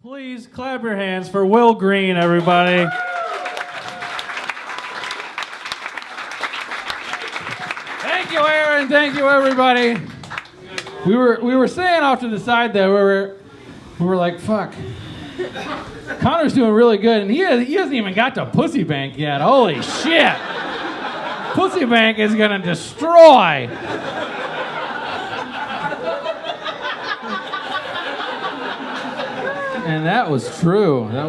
Please clap your hands for Will Green, everybody. Thank you, Aaron. Thank you, everybody. We were saying off to the side there, we were like, fuck. Connor's doing really good, and he hasn't even got to Pussy Bank yet. Holy shit. Pussy Bank is gonna destroy. And that was true. That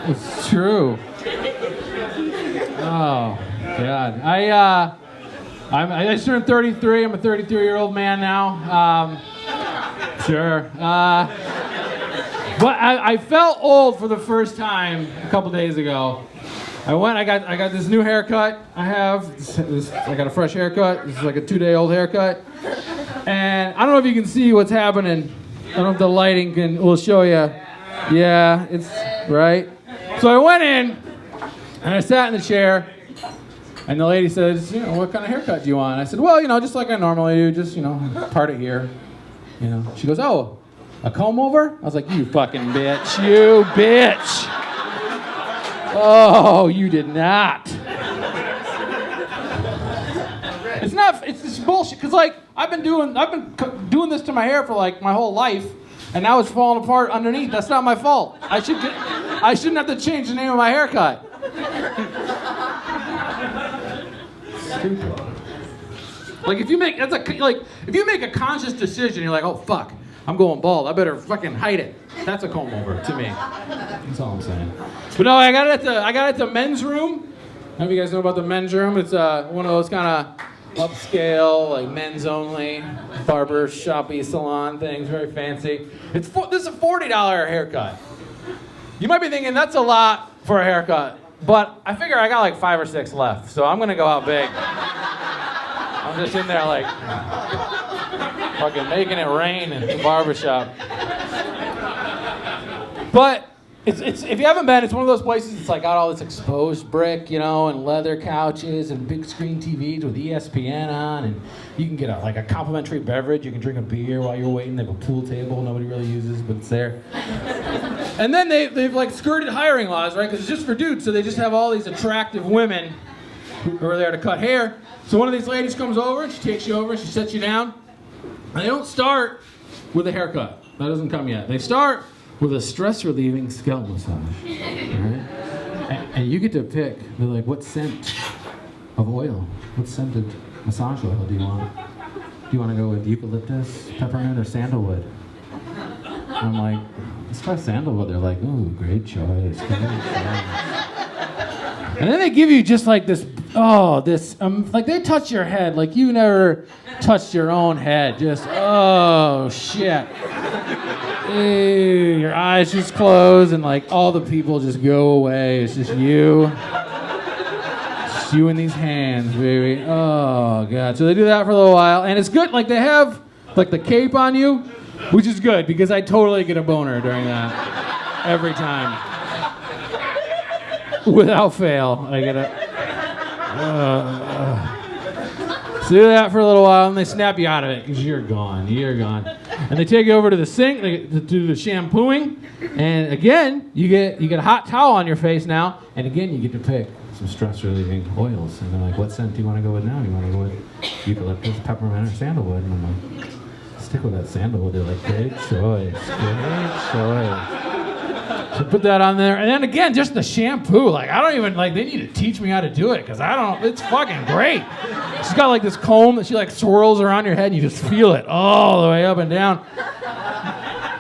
was true. Oh God. I just turned 33. I'm a 33-year-old man now. Sure. But I felt old for the first time a couple days ago. I got this new haircut. I got a fresh haircut. This is like a 2-day-old haircut. And I don't know if you can see what's happening. I don't know if the lighting will show you. Yeah, it's right. So I went in and I sat in the chair, and the lady says, what kind of haircut do you want? I said, well, just like I normally do, just, part it here. She goes, oh, a comb over? I was like, you fucking bitch, you bitch. Oh, you did not. It's just bullshit, because I've been doing this to my hair for my whole life, and now it's falling apart underneath. That's not my fault. I shouldn't have to change the name of my haircut. Stupid. If you make a conscious decision, you're like, oh fuck, I'm going bald. I better fucking hide it. That's a comb over to me. That's all I'm saying. But no, I got it at the men's room. I don't know if you guys know about the men's room. It's one of those kind of upscale, men's only, barber shoppy salon things, very fancy. This is a $40 haircut. You might be thinking that's a lot for a haircut, but I figure I got 5 or 6 left, so I'm gonna go out big. I'm just in there fucking making it rain in the barbershop. But it's if you haven't been, it's one of those places that's got all this exposed brick, and leather couches and big screen TVs with ESPN on, and you can get a complimentary beverage. You can drink a beer while you're waiting. They have a pool table nobody really uses, but it's there. And then they've skirted hiring laws, right? Because it's just for dudes, so they just have all these attractive women who are there to cut hair. So one of these ladies comes over, and she takes you over, and she sets you down. And they don't start with a haircut. That doesn't come yet. They start with a stress-relieving scalp massage, right? And you get to pick. They're like, what scent of oil? What scented massage oil do you want? Do you want to go with eucalyptus, peppermint, or sandalwood? And I'm like, let's try sandalwood. They're like, ooh, great choice. And then they give you just this, they touch your head like you never touched your own head. Just, oh, shit. Ew, your eyes just close and all the people just go away. It's just you. Just you in these hands, baby. Oh, God. So they do that for a little while. And it's good. They have, the cape on you, which is good because I totally get a boner during that. Every time. Without fail, I get a. So do that for a little while, and they snap you out of it because you're gone. You're gone. And they take you over to the sink to do the shampooing, and again you get a hot towel on your face now, and again you get to pick some stress-relieving oils. And they're like, "What scent do you want to go with now? Do you want to go with eucalyptus, peppermint, or sandalwood?" And I'm like, "Stick with that sandalwood." They're like, "Great choice, great choice." So put that on there, and then again, just the shampoo. I don't even they need to teach me how to do it because I don't. It's fucking great. She's got this comb that she swirls around your head, and you just feel it all the way up and down.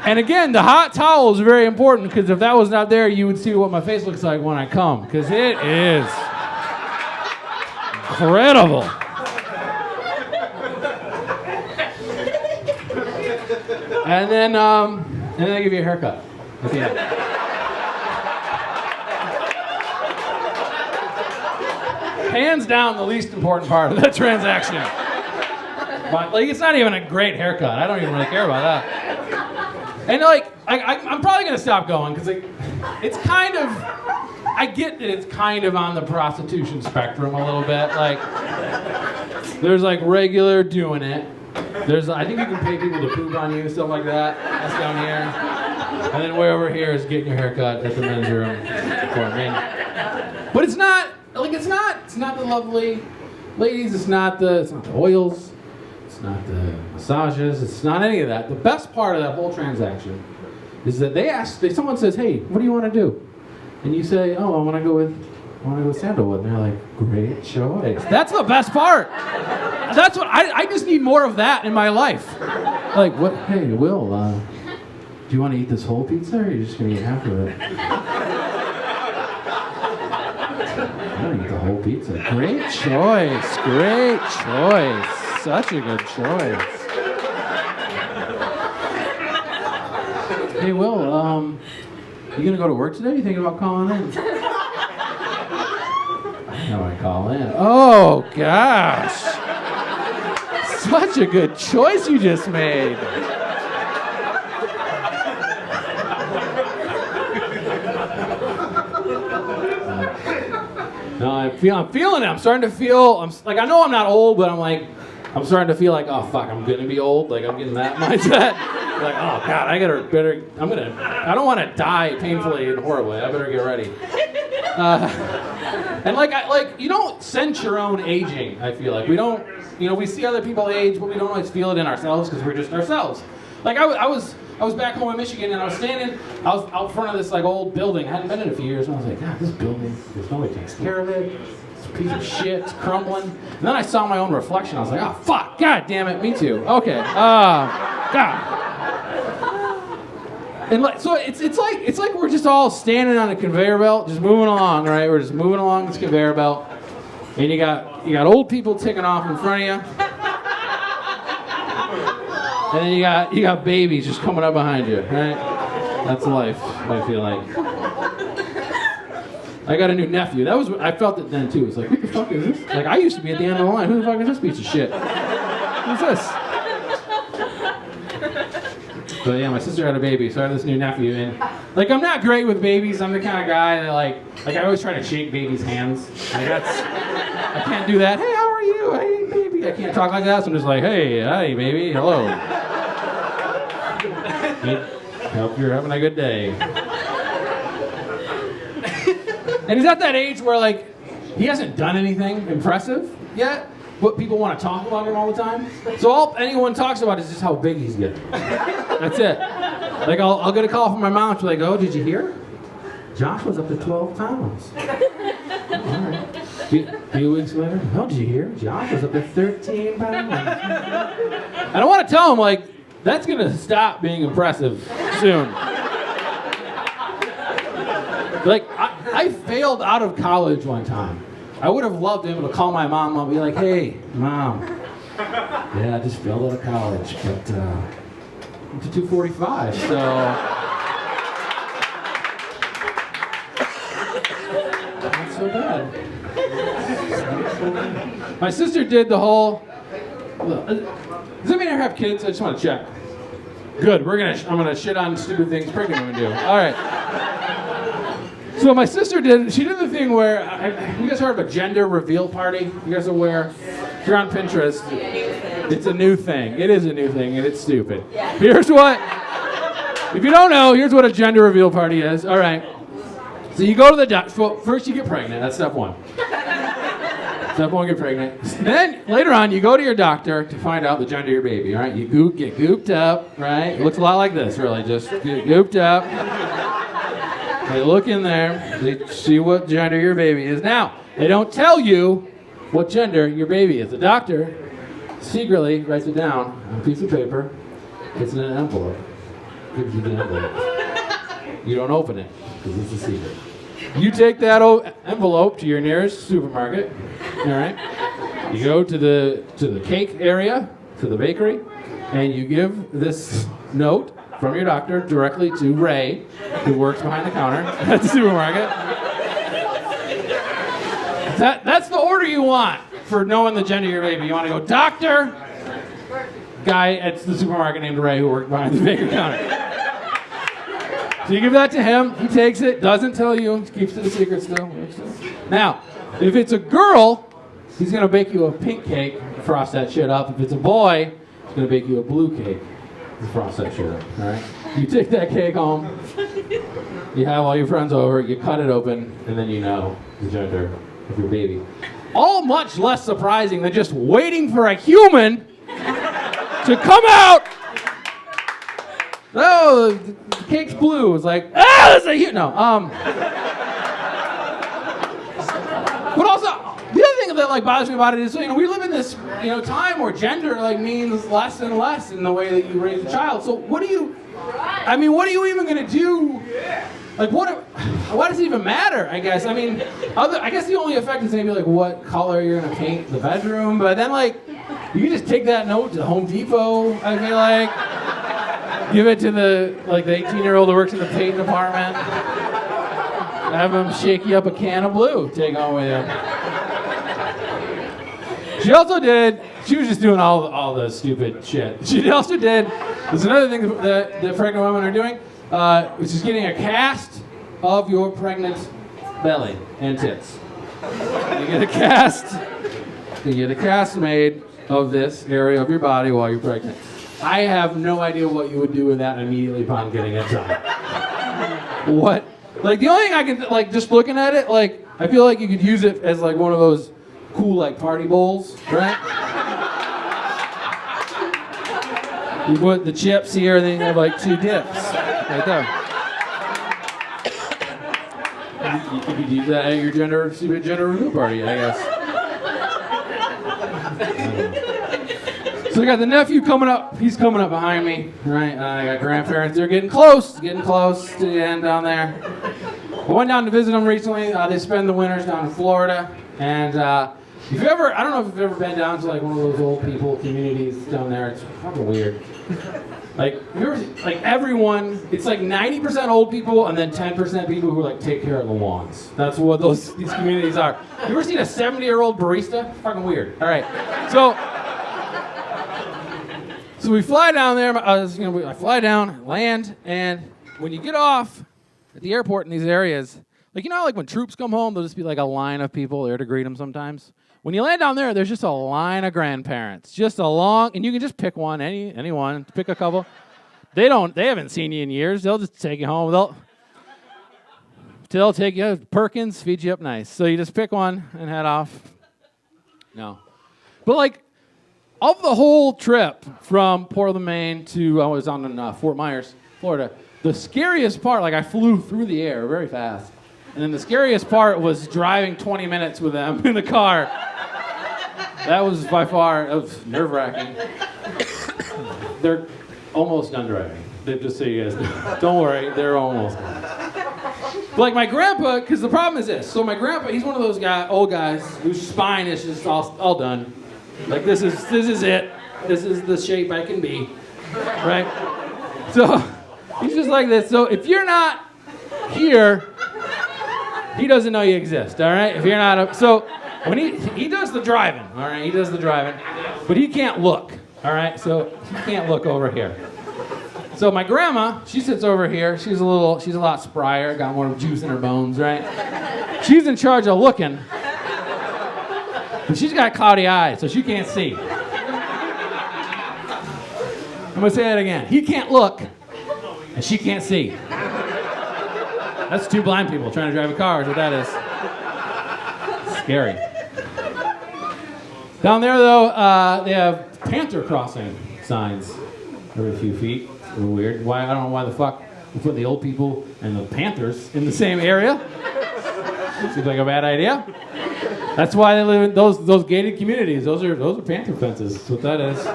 And again, the hot towel is very important because if that was not there, you would see what my face looks like when I come because it is incredible. And then they give you a haircut at the end. Hands down, the least important part of that transaction. But it's not even a great haircut. I don't even really care about that. And I'm probably gonna stop going because it's kind of. I get that it's kind of on the prostitution spectrum a little bit. There's regular doing it. I think you can pay people to poop on you, stuff like that. That's down here. And then way over here is getting your hair cut at the men's room for me. But it's not the lovely ladies, it's not the oils, it's not the massages, it's not any of that. The best part of that whole transaction is that someone says, hey, what do you want to do? And you say, oh, I want to go with sandalwood. And they're like, great choice. That's the best part. That's what I just need more of that in my life. Like, what? Hey, Will, do you want to eat this whole pizza, or are you just going to eat half of it? I'm going to eat the whole pizza. Great choice. Great choice. Such a good choice. Hey, Will, you going to go to work today? You thinking about calling in? I know I call in. Oh, gosh. Such a good choice you just made. No, I'm feeling it. I'm starting to feel, I know I'm not old, but I'm starting to feel like, oh, fuck, I'm going to be old. Like, I'm getting that mindset. Like, oh, God, I don't want to die painfully and horribly. I better get ready. And you don't sense your own aging, I feel like. We don't, we see other people age, but we don't always feel it in ourselves because we're just ourselves. Like, I was back home in Michigan, and I was out front of this, old building. I hadn't been in a few years, and I was like, God, this building, there's nobody takes care of it. It's a piece of shit, it's crumbling. And then I saw my own reflection. I was like, oh, fuck, God damn it, me too. Okay, God. And so it's like we're just all standing on a conveyor belt, just moving along, right? We're just moving along this conveyor belt, and you got old people ticking off in front of you, and then you got babies just coming up behind you, right? That's life. I feel like. I got a new nephew. I felt it then too. It's like, who the fuck is this? Like, I used to be at the end of the line. Who the fuck is this piece of shit? Who's this? But yeah, my sister had a baby, so I had this new nephew, and I'm not great with babies. I'm the kind of guy that I always try to shake babies' hands. I can't do that. Hey, how are you? Hey, baby. I can't talk like that, so I'm just like, hey, hi, baby, hello. Hope you're having a good day. And he's at that age where he hasn't done anything impressive yet, but people want to talk about him all the time. So all anyone talks about is just how big he's getting. That's it. I'll get a call from my mom. She's like, oh, did you hear? Josh was up to 12 pounds. All right. A few weeks later, oh, did you hear? Josh was up to 13 pounds. I don't want to tell him, that's going to stop being impressive soon. I failed out of college one time. I would have loved to be able to call my mom and be like, hey, Mom, yeah, I just failed out of college, but I'm to 245, so. Not so bad. My sister did the whole, does anybody ever have kids? I just want to check. Good, I'm gonna shit on stupid things pregnant women do. All right. So my sister did the thing where, you guys heard of a gender reveal party? You guys are aware? If you're on Pinterest, it's a new thing. It is a new thing, and it's stupid. If you don't know, here's what a gender reveal party is. All right. So you go to the doctor. Well, first you get pregnant. That's step one. Step one, get pregnant. Then, later on, you go to your doctor to find out the gender of your baby, all right? You get gooped up, right? It looks a lot like this, really. Just get gooped up. They look in there, they see what gender your baby is. Now, they don't tell you what gender your baby is. The doctor secretly writes it down on a piece of paper. It's in an envelope. Gives you the envelope. You don't open it, because it's a secret. You take that envelope to your nearest supermarket, all right? You go to the cake area, to the bakery, and you give this note from your doctor directly to Ray, who works behind the counter at the supermarket. That's the order you want for knowing the gender of your baby. You want to go doctor, guy at the supermarket named Ray who worked behind the bakery counter. So you give that to him, he takes it, doesn't tell you, keeps it a secret still. Now, if it's a girl, he's going to bake you a pink cake, frost that shit up. If it's a boy, he's going to bake you a blue cake. Frost that shit up, all right? You take that cake home, you have all your friends over, you cut it open, and then you know the gender of your baby. All much less surprising than just waiting for a human to come out. Oh, the cake's blue. It's like, that's a human. No, But also, the other thing that like bothers me about it is, we live in this, time where gender like means less and less in the way that you raise a child. So what are you even gonna do? Like, why does it even matter, I guess? I guess the only effect is maybe like what color you're gonna paint the bedroom, but then like, you can just take that note to Home Depot, I feel like. Give it to the 18-year-old who works in the paint department. Have him shake you up a can of blue, take home with you. She was just doing all the stupid shit. She also did, there's another thing that pregnant women are doing, which is getting a cast of your pregnant belly and tits. You get a cast made of this area of your body while you're pregnant. I have no idea what you would do with that immediately upon getting it done. What? Like, the only thing I can, just looking at it, I feel like you could use it as, one of those cool, party bowls, right? You put the chips here, and then you have, 2 dips right there. You could use that at your gender reveal party, I guess. So I got the nephew coming up. He's coming up behind me, right? I got grandparents. They're getting close to the end down there. I went down to visit them recently. They spend the winters down in Florida. And I don't know if you've ever been down to one of those old people communities down there. It's fucking weird. Everyone, it's 90% old people and then 10% people who take care of the lawns. That's what these communities are. You ever seen a 70-year-old barista? Fucking weird. All right. So we fly down there. I fly down, land, and when you get off at the airport in these areas, when troops come home, there'll just be a line of people there to greet them sometimes. When you land down there, there's just a line of grandparents, and you can just pick one, anyone, pick a couple. They haven't seen you in years. They'll just take you home. They'll take you, Perkins, feed you up nice. So you just pick one and head off. No. But of the whole trip from Portland, Maine to, I was on Fort Myers, Florida, the scariest part, I flew through the air very fast. And then the scariest part was driving 20 minutes with them in the car. That was nerve-wracking. They're almost done driving, just so you guys know. Don't worry, they're almost done. My grandpa, because the problem is this. So my grandpa, he's one of those old guys whose spine is just all done. This is it. This is the shape I can be, right? So he's just like this. So if you're not here, he doesn't know you exist, all right? If you're not, so when he does the driving, all right? He does the driving, but he can't look, all right? So he can't look over here. So my grandma, she sits over here. She's a lot sprier, got more juice in her bones, right? She's in charge of looking. And she's got cloudy eyes, so she can't see. I'm going to say that again. He can't look, and she can't see. That's 2 blind people trying to drive a car is what that is. Scary. Down there, though, they have panther crossing signs every few feet. It's a little weird. I don't know why the fuck we put the old people and the panthers in the same area. Seems like a bad idea. That's why they live in those gated communities. Those are panther fences. That's what that is.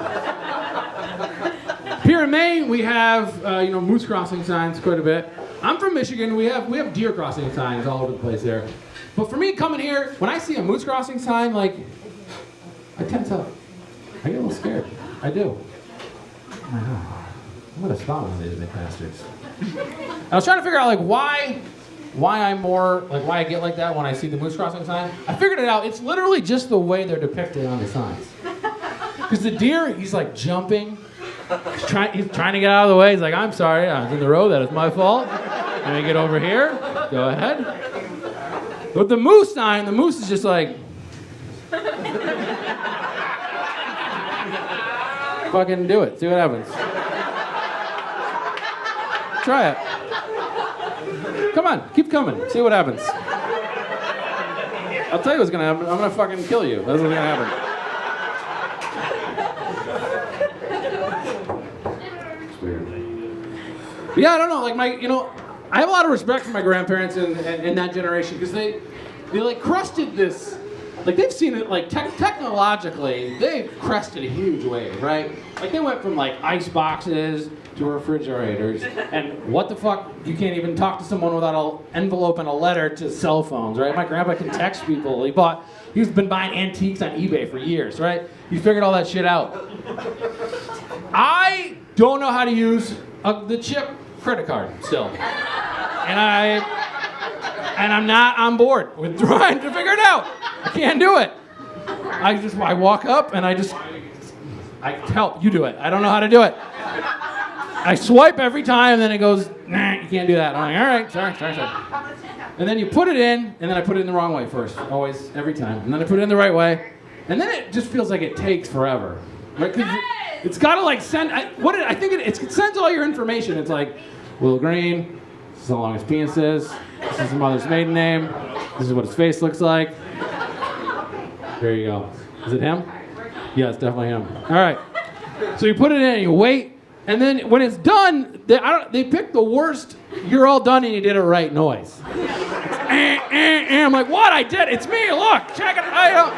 Here in Maine, we have moose crossing signs quite a bit. I'm from Michigan. We have deer crossing signs all over the place there. But for me, coming here, when I see a moose crossing sign, I tense up. I get a little scared. I do. I'm gonna stop one of these big bastards. I was trying to figure out why I get like that when I see the moose crossing sign. I figured it out. It's literally just the way they're depicted on the signs. Because the deer, he's jumping. He's trying to get out of the way. He's like, I'm sorry, I was in the road. That is my fault. Let me get over here. Go ahead. But the moose sign, the moose is just fucking do it. See what happens. try it. Come on, keep coming. See what happens. I'll tell you what's gonna happen. I'm gonna fucking kill you. That's what's gonna happen. It's weird. But yeah, I don't know. Like I have a lot of respect for my grandparents and that generation because they like crested this. Like they've seen it like technologically, they've crested a huge wave, right? Like they went from like ice boxes to refrigerators, and what the fuck, you can't even talk to someone without an envelope and a letter to cell phones, right? My grandpa can text people. He's been buying antiques on eBay for years, right? He figured all that shit out. I don't know how to use the chip credit card still, and I'm not on board with trying to figure it out. I can't do it. I walk up and I help you do it. I don't know how to do it. I swipe every time, and then it goes, nah, you can't do that. I'm like, all right, sorry. And then you put it in, and then I put it in the wrong way first, always, every time. And then I put it in the right way, and then it just feels like it takes forever, right? Because it's got to like send. I think it sends all your information. It's like Will Green. This is how long his penis is. This is his mother's maiden name. This is what his face looks like. There you go. Is it him? Yeah, it's definitely him. All right. So you put it in, and you wait. And then when it's done, they pick the worst, you're all done and you did it right noise. I'm like, what? I did. It's me. Look. Check it out.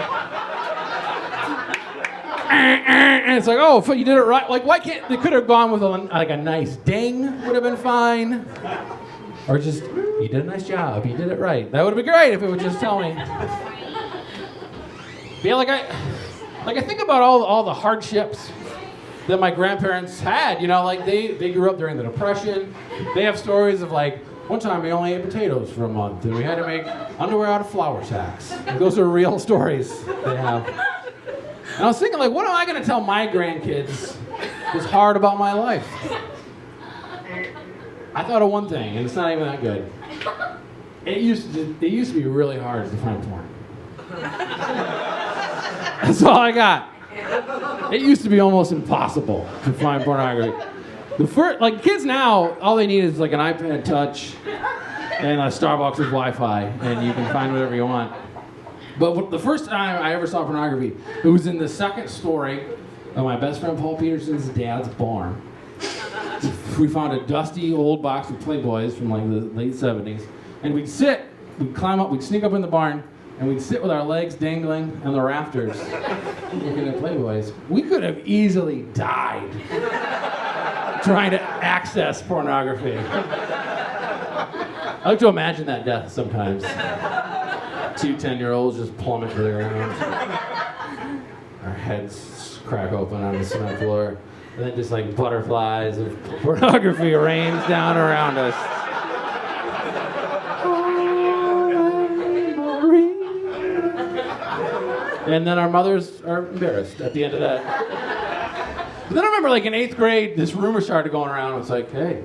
And it's like, oh, you did it right. Like, why can't, they could have gone with a nice ding, would have been fine. Or just, you did a nice job. You did it right. That would have been great if it would just tell me. But yeah, I think about all the hardships that my grandparents had, like they grew up during the Depression. They have stories of like, one time we only ate potatoes for a month and we had to make underwear out of flour sacks. Those are real stories they have. And I was thinking like, what am I gonna tell my grandkids was hard about my life? I thought of one thing, and it's not even that good. It used to be really hard to find porn. That's all I got. It used to be almost impossible to find pornography. Kids now, all they need is like an iPad Touch and a Starbucks with Wi-Fi, and you can find whatever you want. But the first time I ever saw pornography, it was in the second story of my best friend Paul Peterson's dad's barn. We found a dusty old box of Playboys from like the late 70s, and we'd climb up, we'd sneak up in the barn, and we'd sit with our legs dangling on the rafters looking at Playboys. We could have easily died trying to access pornography. I like to imagine that death sometimes. 2 10-year-olds just plummet to the ground. Our heads crack open on the cement floor. And then just like butterflies of pornography rains down around us. And then our mothers are embarrassed at the end of that. But then I remember like in 8th grade, this rumor started going around. It was like, hey,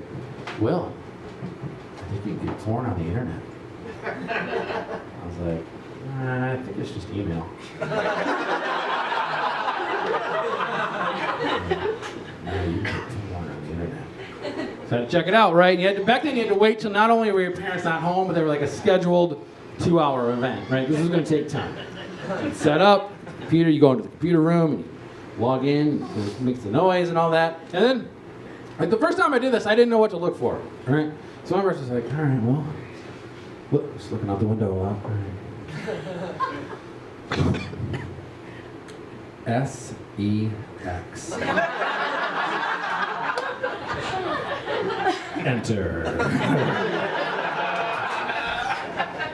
Will, I think you can get porn on the internet. I was like, I think it's just email. No, you can get porn on the internet. So I had to check it out, right? Back then you had to wait till not only were your parents not home, but they were like a scheduled 2-hour event, right? This was going to take time. You'd set up the computer, you go into the computer room, and you log in, it makes the noise and all that. And then, like the first time I did this, I didn't know what to look for, right? So my was just like, all right, well, look, just looking out the window a lot. All right. S-E-X. Enter.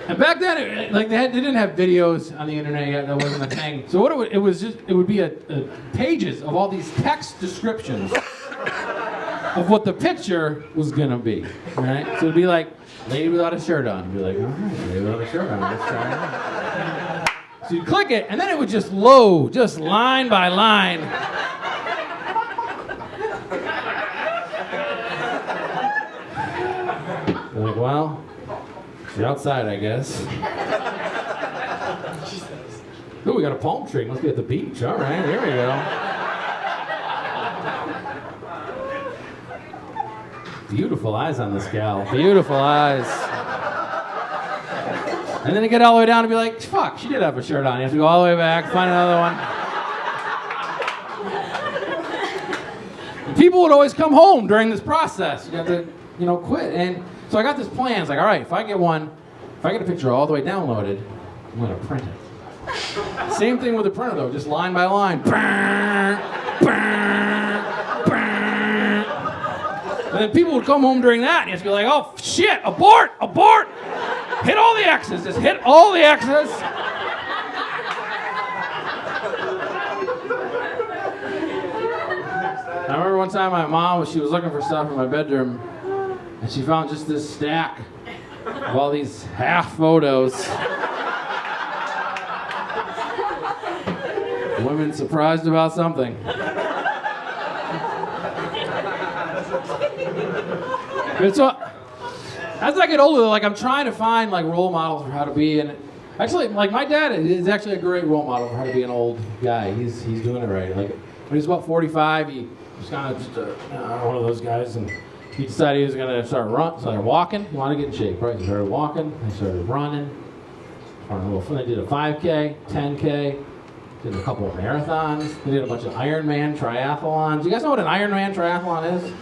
And back then, they didn't have videos on the internet yet. That wasn't a thing. So it would be pages of all these text descriptions of what the picture was gonna be, right? So it'd be like lady without a shirt on. You'd be like, all right, lady without a shirt on. Let's try it out. So you'd click it, and then it would just load, just line by line. You're like, well. She's outside, I guess. Oh, we got a palm tree. Must be at the beach. All right, here we go. Beautiful eyes on this gal. Beautiful eyes. And then you get all the way down and be like, fuck, she did have a shirt on. You have to go all the way back, find another one. And people would always come home during this process. You have to, quit. And so I got this plan. It's like, all right, if I get a picture all the way downloaded, I'm going to print it. Same thing with the printer, though, just line by line. And then people would come home during that, and you'd be like, oh, shit, abort, abort. Hit all the X's, just hit all the X's. I remember one time my mom, she was looking for stuff in my bedroom, and she found just this stack of all these half photos. Women surprised about something. And so, as I get older, like I'm trying to find like role models for how to be, and actually, like my dad is actually a great role model for how to be an old guy. He's doing it right. Like when he's about 45, he was kind of just one of those guys, and he decided he was gonna start walking. He wanted to get in shape, right? He started walking. He started running. They did a 5K, 10K. Did a couple of marathons. They did a bunch of Ironman triathlons. You guys know what an Ironman triathlon is?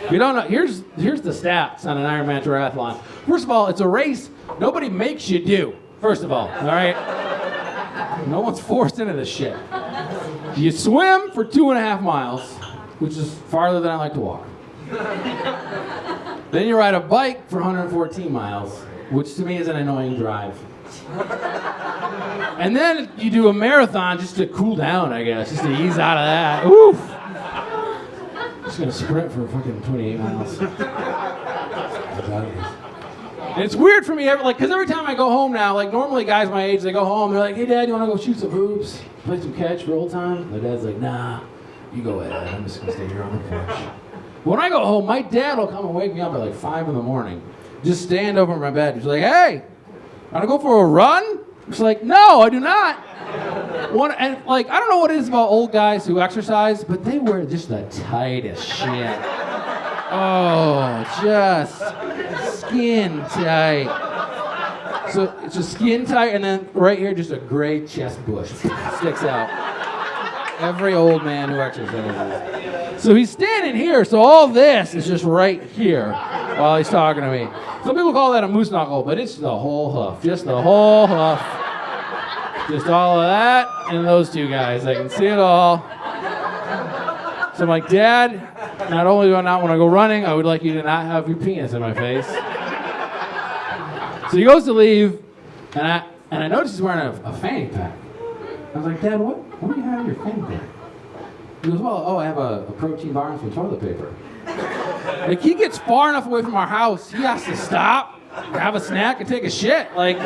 If you don't know, here's the stats on an Ironman triathlon. First of all, it's a race nobody makes you do. First of all right? No one's forced into this shit. You swim for 2.5 miles, which is farther than I like to walk. Then you ride a bike for 114 miles, which to me is an annoying drive. And then you do a marathon just to cool down, I guess, just to ease out of that. Oof! Just gonna sprint for fucking 28 miles. And it's weird for me, because every time I go home now, like normally guys my age, they go home, they're like, hey Dad, you wanna go shoot some hoops? Play some catch for old time? My dad's like, nah, you go ahead, I'm just gonna stay here on the porch. When I go home, my dad will come and wake me up at like 5 in the morning. Just stand over my bed. He's like, hey, wanna go for a run? It's like, no, I do not. And like, I don't know what it is about old guys who exercise, but they wear just the tightest shit. Oh, just skin tight. So it's just skin tight, and then right here, just a gray chest bush sticks out. Every old man who exercises. So he's standing here, so all this is just right here while he's talking to me. Some people call that a moose knuckle, but it's the whole hoof, just the whole hoof. Just all of that and those two guys. I can see it all. So I'm like, Dad, not only do I not want to go running, I would like you to not have your penis in my face. So he goes to leave, and I notice he's wearing a fanny pack. I was like, Dad, what do you have in your fanny pack? He goes, I have a protein bar and some toilet paper. Like, he gets far enough away from our house, he has to stop, have a snack, and take a shit. Like,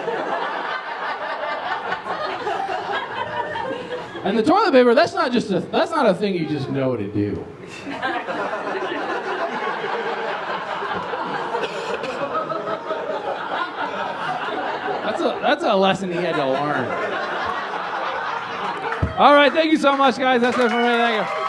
and the toilet paper, that's not a thing you just know to do. That's a lesson he had to learn. All right, thank you so much, guys. That's it for me. Thank you.